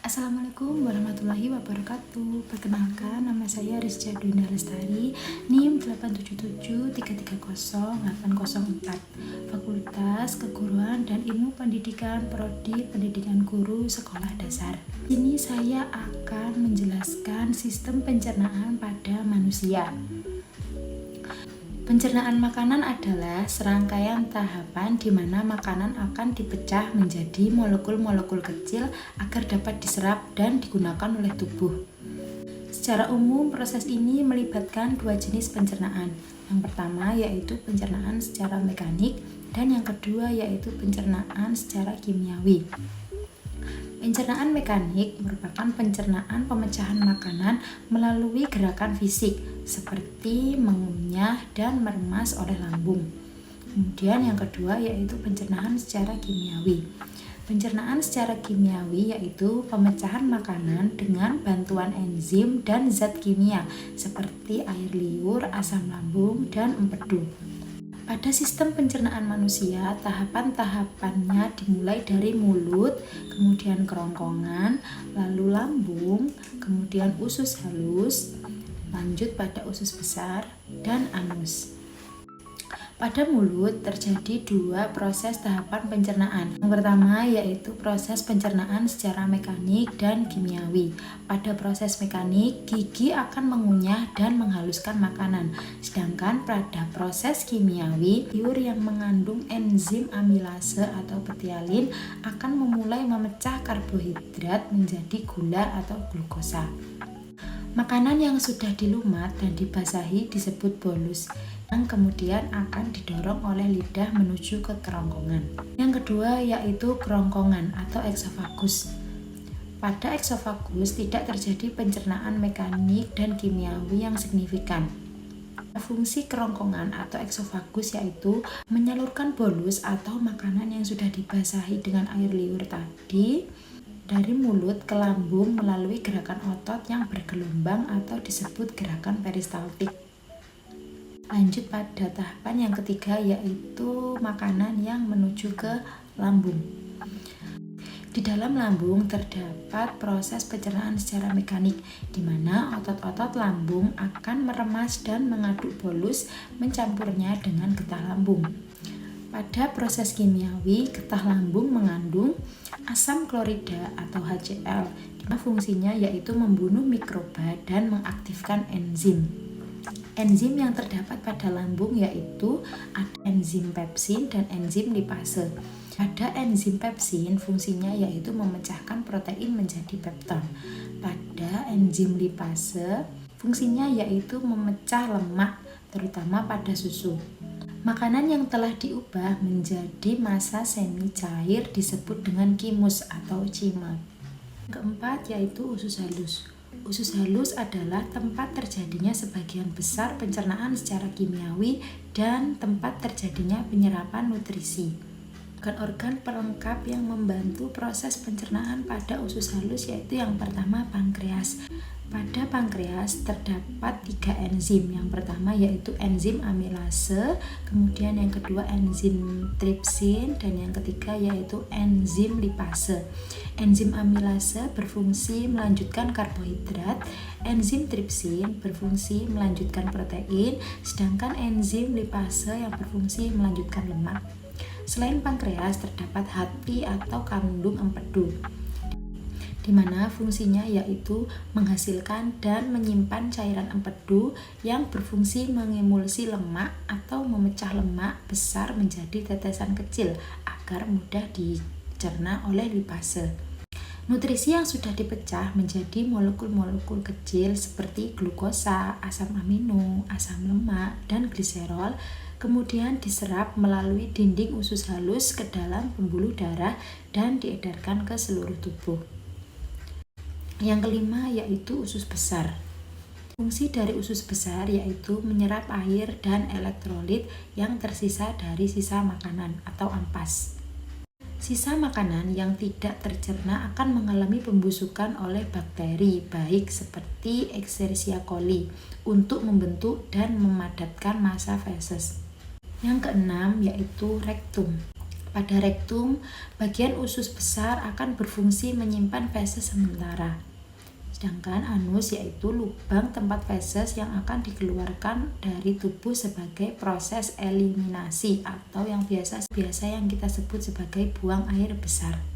Assalamualaikum warahmatullahi wabarakatuh. Perkenalkan, nama saya Rizja Dwinda Lestari, NIM 877330804, Fakultas Keguruan dan Ilmu Pendidikan Prodi Pendidikan Guru Sekolah Dasar. Ini saya akan menjelaskan sistem pencernaan pada manusia. Pencernaan makanan adalah serangkaian tahapan di mana makanan akan dipecah menjadi molekul-molekul kecil agar dapat diserap dan digunakan oleh tubuh. Secara umum, proses ini melibatkan dua jenis pencernaan. Yang pertama yaitu pencernaan secara mekanik dan yang kedua yaitu pencernaan secara kimiawi. Pencernaan mekanik merupakan pencernaan pemecahan makanan melalui gerakan fisik seperti mengunyah dan meremas oleh lambung. Kemudian yang kedua yaitu pencernaan secara kimiawi. Pencernaan secara kimiawi yaitu pemecahan makanan dengan bantuan enzim dan zat kimia seperti air liur, asam lambung, dan empedu. Pada sistem pencernaan manusia, tahapan-tahapannya dimulai dari mulut, kemudian kerongkongan, lalu lambung, kemudian usus halus, lanjut pada usus besar, dan anus. Pada mulut terjadi dua proses tahapan pencernaan. Yang pertama yaitu proses pencernaan secara mekanik dan kimiawi. Pada proses mekanik, gigi akan mengunyah dan menghaluskan makanan. Sedangkan pada proses kimiawi, liur yang mengandung enzim amilase atau betialin akan memulai memecah karbohidrat menjadi gula atau glukosa. Makanan yang sudah dilumat dan dibasahi disebut bolus, yang kemudian akan didorong oleh lidah menuju ke kerongkongan. Yang kedua yaitu kerongkongan atau eksofagus. Pada eksofagus tidak terjadi pencernaan mekanik dan kimiawi yang signifikan. Fungsi kerongkongan atau eksofagus yaitu menyalurkan bolus atau makanan yang sudah dibasahi dengan air liur tadi dari mulut ke lambung melalui gerakan otot yang bergelombang atau disebut gerakan peristaltik. Lanjut pada tahapan yang ketiga yaitu makanan yang menuju ke lambung. Di dalam lambung terdapat proses pencernaan secara mekanik di mana otot-otot lambung akan meremas dan mengaduk bolus mencampurnya dengan getah lambung. Pada proses kimiawi, getah lambung mengandung asam klorida atau HCl, di mana fungsinya yaitu membunuh mikroba dan mengaktifkan enzim. Enzim yang terdapat pada lambung yaitu ada enzim pepsin dan enzim lipase. Pada enzim pepsin fungsinya yaitu memecahkan protein menjadi pepton. Pada enzim lipase fungsinya yaitu memecah lemak terutama pada susu. Makanan yang telah diubah menjadi massa semi cair disebut dengan kimus atau cima. Keempat yaitu usus halus. Usus halus adalah tempat terjadinya sebagian besar pencernaan secara kimiawi dan tempat terjadinya penyerapan nutrisi. Organ-organ pelengkap yang membantu proses pencernaan pada usus halus yaitu yang pertama pankreas. Pada pankreas terdapat 3 enzim. Yang pertama yaitu enzim amilase, kemudian yang kedua enzim tripsin, dan yang ketiga yaitu enzim lipase. Enzim amilase berfungsi melanjutkan karbohidrat, enzim tripsin berfungsi melanjutkan protein, sedangkan enzim lipase yang berfungsi melanjutkan lemak. Selain pankreas terdapat hati atau kandung empedu, di mana fungsinya yaitu menghasilkan dan menyimpan cairan empedu yang berfungsi mengemulsi lemak atau memecah lemak besar menjadi tetesan kecil agar mudah dicerna oleh lipase. Nutrisi yang sudah dipecah menjadi molekul-molekul kecil seperti glukosa, asam amino, asam lemak, dan gliserol kemudian diserap melalui dinding usus halus ke dalam pembuluh darah dan diedarkan ke seluruh tubuh. Yang kelima yaitu usus besar. Fungsi dari usus besar yaitu menyerap air dan elektrolit yang tersisa dari sisa makanan atau ampas. Sisa makanan yang tidak tercerna akan mengalami pembusukan oleh bakteri baik seperti Escherichia coli untuk membentuk dan memadatkan massa feses. Yang keenam yaitu rektum. Pada rektum, bagian usus besar akan berfungsi menyimpan feses sementara. Sedangkan anus yaitu lubang tempat feses yang akan dikeluarkan dari tubuh sebagai proses eliminasi atau yang biasa yang kita sebut sebagai buang air besar.